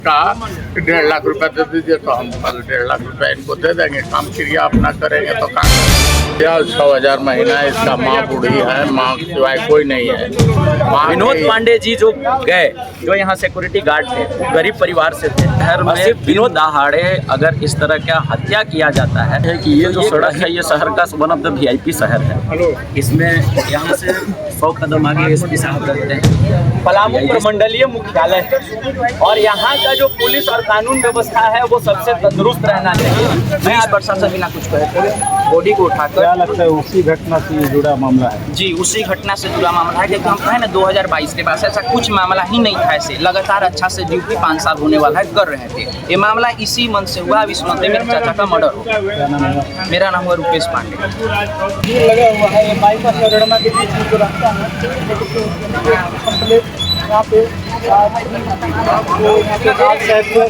का 1.5 लाख रुपए दे दीजिए तो हम कल 1.5 लाख रुपए इनको दे देंगे, काम क्रिया अपना करेंगे तो काम 6,000 महीना। इसका माँ बूढ़ी है, माँ के सिवाय कोई नहीं है। विनोद पांडे जी जो गए, जो यहाँ सिक्योरिटी गार्ड थे, गरीब परिवार से थे, शहर में सिर्फ बिना दहाड़े अगर इस तरह का हत्या किया जाता है कि ये जो सड़क है ये शहर का वन ऑफ द VIP शहर है। इसमें यहाँ से 100 कदम आगे SP साहब रहते हैं, पलामू प्रमंडलीय मुख्यालय है और यहाँ का जो पुलिस और कानून व्यवस्था है वो सबसे तंदुरुस्त रहना चाहिए। मैं आज प्रशासन बिना कुछ कहे बॉडी को उठाकर, क्या लगता है उसी घटना से जुड़ा मामला है? जी उसी घटना से जुड़ा मामला है। क्योंकि हम कहें ना 2022 के पास ऐसा कुछ मामला ही नहीं था, ऐसे लगातार अच्छा से ड्यूटी 5 साल होने वाला है कर रहे थे। ये मामला इसी मन से हुआ। इस मध्य मेरे चाचा का मर्डर हो गया। मेरा नाम हुआ रुपेश पांडे। लगा हुआ है ये बाईपास और रड़मा के बीच में जो रास्ता है कंप्लीट, यहाँ पे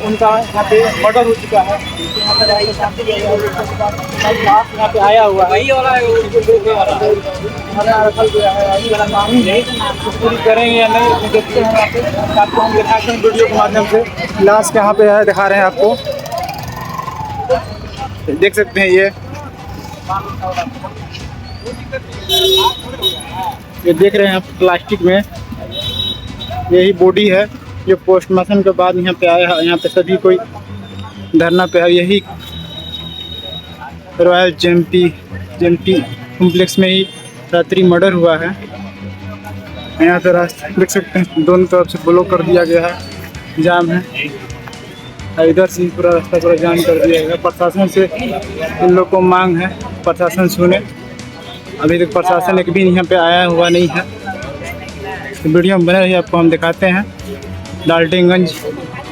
उनका यहाँ पे मर्डर हो चुका है। यहाँ पे आया हुआ है, पूरी करेंगे या नहीं देखते हैं। यहाँ पे आपको हम दिखाते हैं वीडियो के माध्यम से। लाश यहाँ पे है, दिखा रहे हैं आपको, देख सकते हैं। ये देख रहे हैं आप प्लास्टिक में, यही बॉडी है। ये पोस्टमार्टम के बाद यहाँ पे आया है। यहाँ पे सभी कोई धरना पे है। यही रॉयल जेएमपी कॉम्प्लेक्स में ही रात्रि मर्डर हुआ है। यहाँ पे रास्ता देख सकते हैं, दोनों तरफ से ब्लॉक कर दिया गया है, जाम है। इधर से पूरा रास्ता पूरा जाम कर दिया गया। प्रशासन से इन लोग को मांग है, प्रशासन सुने। अभी तक प्रशासन एक भी यहाँ पे आया हुआ नहीं है। तो वीडियो में बने रहिए, आपको हम दिखाते हैं डाल्टनगंज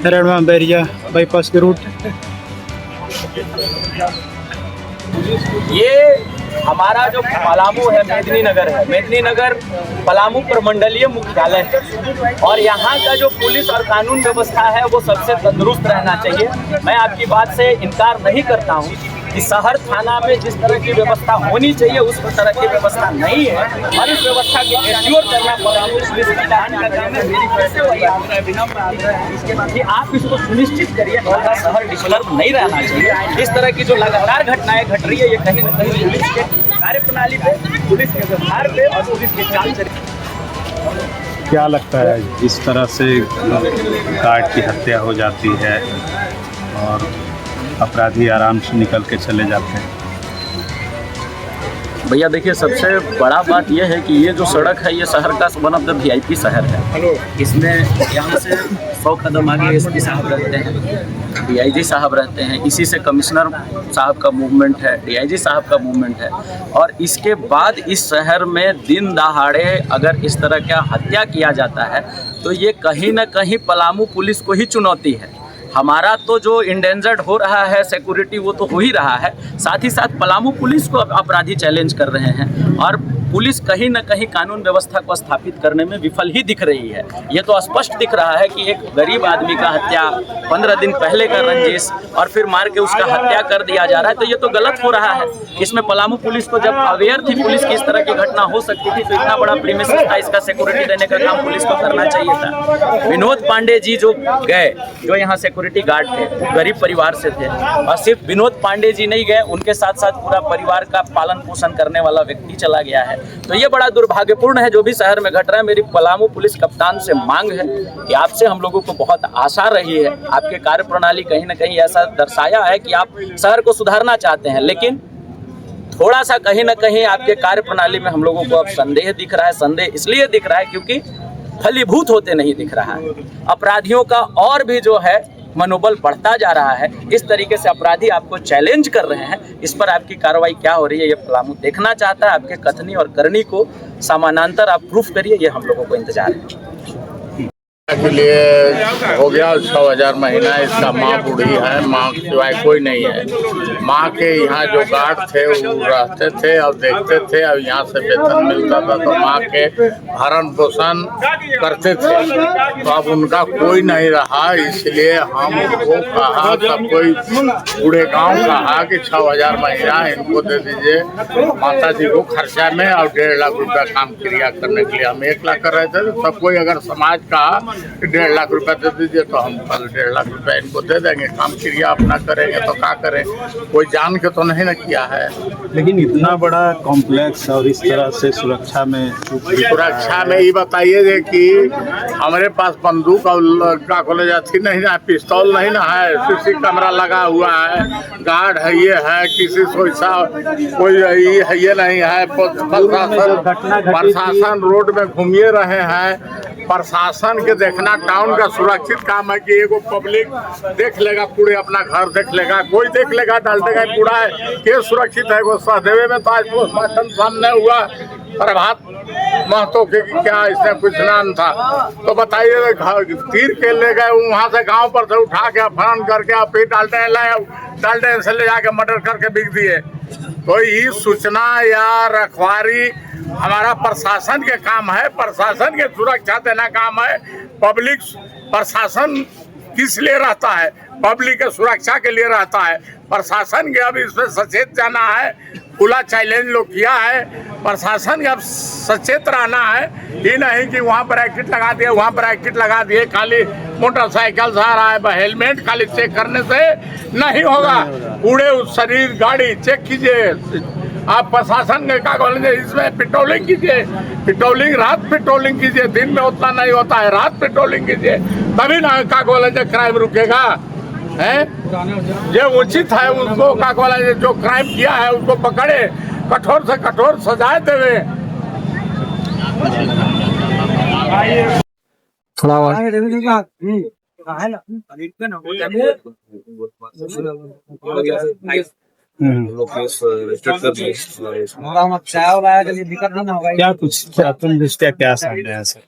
रड़मा बैरिया बाईपास के रूट। ये हमारा जो पलामू है, मेदिनीनगर है, मेदिनीनगर पलामू प्रमंडलीय मुख्यालय है और यहाँ का जो पुलिस और कानून व्यवस्था है वो सबसे तंदुरुस्त रहना चाहिए। मैं आपकी बात से इनकार नहीं करता हूँ कि शहर थाना में जिस तरह की व्यवस्था होनी चाहिए उस तरह की व्यवस्था नहीं है और इस व्यवस्था को एश्योर करना पलामू पुलिस की काम है। मेरी कैसे वही कि आप इसको सुनिश्चित करिए कि शहर डिस्टर्ब नहीं रहना चाहिए। इस तरह की जो लगातार घटनाएं घट रही है ये कहीं ना कहीं पुलिस के कार्यप्रणाली पे, पुलिस के व्यवहार पे और पुलिस के चाल चरित्र। क्या लगता है इस तरह से गार्ड की हत्या हो जाती है और अपराधी आराम से निकल के चले जाते हैं? भैया देखिए, सबसे बड़ा बात यह है कि ये जो सड़क है ये शहर का वन ऑफ द VIP शहर है। इसमें यहाँ से 100 कदम आगे SP साहब रहते हैं, DIG साहब रहते हैं, इसी से कमिश्नर साहब का मूवमेंट है, DIG साहब का मूवमेंट है। और इसके बाद इस शहर में दिन दहाड़े अगर इस तरह का हत्या किया जाता है तो ये कहीं ना कहीं पलामू पुलिस को ही चुनौती है। हमारा तो जो इंडेंजर्ड हो रहा है सिक्योरिटी वो तो हो ही रहा है, साथ ही साथ पलामू पुलिस को अपराधी चैलेंज कर रहे हैं और पुलिस कहीं न कहीं कानून व्यवस्था को स्थापित करने में विफल ही दिख रही है। ये तो स्पष्ट दिख रहा है कि एक गरीब आदमी का हत्या 15 दिन पहले का रंजिश और फिर मार के उसका हत्या कर दिया जा रहा है, तो ये तो गलत हो रहा है। इसमें पलामू पुलिस को जब अवेयर थी पुलिस की इस तरह की घटना हो सकती थी तो इतना बड़ा प्रीमिसेस था, इसका सिक्योरिटी देने का काम पुलिस को करना चाहिए था। विनोद पांडे जी जो गए, जो यहाँ सिक्योरिटी गार्ड थे, गरीब परिवार से थे और सिर्फ विनोद पांडे जी नहीं गए, उनके साथ साथ पूरा परिवार का पालन पोषण करने वाला व्यक्ति चला गया है। तो ये बड़ा दुर्भाग्यपूर्ण है जो भी शहर में घट रहा है। मेरी पलामू पुलिस कप्तान से मांग है कि आपसे हम लोगों को बहुत आशा रही है, आपके कार्यप्रणाली कहीं ना कहीं ऐसा दर्शाया है कि आप शहर को सुधारना चाहते हैं, लेकिन थोड़ा सा कहीं ना कहीं आपके कार्यप्रणाली में हम लोगों को अब संदेह दिख रहा है। संदेह इसलिए दिख रहा है क्योंकि फलीभूत होते नहीं दिख रहा है। अपराधियों का और भी जो है मनोबल बढ़ता जा रहा है। इस तरीके से अपराधी आपको चैलेंज कर रहे हैं, इस पर आपकी कार्रवाई क्या हो रही है ये पलामू देखना चाहता है। आपके कथनी और करनी को समानांतर आप प्रूफ करिए, ये हम लोगों को इंतजार है। के लिए हो गया 6,000 महीना। इसका माँ बूढ़ी है, माँ के सिवाय कोई नहीं है। माँ के यहाँ जो गार्ड थे वो रहते थे और देखते थे और यहाँ से वेतन मिलता था तो माँ के भरण पोषण करते थे। तो अब उनका कोई नहीं रहा, इसलिए हम उनको कहा, सब कोई पूरे गांव कहा कि 6,000 महीना इनको दे दीजिए माता जी को खर्चा में और 1.5 लाख रुपया काम क्रिया करने के लिए। हम 1 लाख कर रहे थे तो सब कोई अगर समाज का कि 1.5 लाख रुपए दे दीजिए तो हम कल 1.5 लाख रुपए इनको दे देंगे, काम क्रिया अपना करेंगे तो क्या करें, कोई जान के तो नहीं ना किया है। लेकिन इतना बड़ा कॉम्प्लेक्स और इस तरह से सुरक्षा में सुरक्षा में ये बताइए जे कि हमारे पास बंदूक और का कॉलेज अथी नहीं ना, पिस्तौल नहीं ना है, सीसी कैमरा लगा हुआ है, गार्ड है, ये है, किसी से वैसा कोई ये नहीं है। प्रशासन रोड में घूमिए रहे हैं, प्रशासन के देखना टाउन का सुरक्षित काम है कि एगो पब्लिक देख लेगा, पूरे अपना घर देख लेगा, कोई देख लेगा, डाल देगा पूरा है के सुरक्षित है। वो सहदेवे में तो आज पोस्टमार्टम सामने हुआ प्रभात महतो के क्या इसने कुछ नाम था, तो बताइए तीर के ले गए वहाँ से गांव पर से उठा के अपहरण करके और फिर डालते से ले जाके मर्डर करके बिक दिए। तो ये सूचना या रखवारी हमारा प्रशासन के काम है, प्रशासन के सुरक्षा देना काम है। पब्लिक प्रशासन किस लिए रहता है? पब्लिक के सुरक्षा के लिए रहता है। प्रशासन के अब इसमें सचेत जाना है, खुला चैलेंज लोग किया है, प्रशासन के अब सचेत रहना है। ये नहीं कि वहाँ पर एक्टिट लगा दिए, वहाँ पर एक्टिट लगा दिए, खाली मोटरसाइकिल से आ रहा है, हेलमेट खाली चेक करने से नहीं होगा, पूरे शरीर गाड़ी चेक कीजिए। आप प्रशासन के क्या बोलेंगे, इसमें पेट्रोलिंग कीजिए, पेट्रोलिंग रात पेट्रोलिंग कीजिए, दिन में उतना नहीं होता है, रात पेट्रोलिंग कीजिए, तभी ना क्या बोलेंगे क्राइम रुकेगा है। जो उचित है उसको क्या बोलेंगे, जो क्राइम किया है उसको पकड़े, कठोर से कठोर सजाए देवे। क्या कुछ तुम रिश्ते क्या सामने है सर?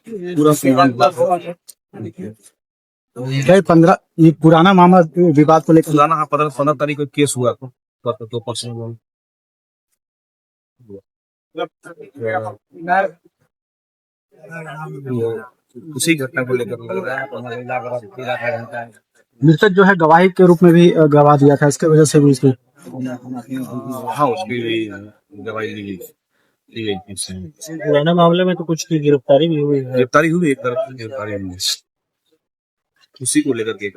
कई 15 ये पुराना मामला विवाद को लेकर पुराना 15 तारीख को केस हुआ तो पर्सन उसी घटना को लेकर मृतक जो है गवाही के रूप में भी गवाह दिया था, इसके वजह से भी इसकी हाँ उसकी गवाही ली गई। पुराना मामले में तो कुछ की गिरफ्तारी भी हुई है। गिरफ्तारी हुई, एक तरफ की गिरफ्तारी हुई, उसी को लेकर के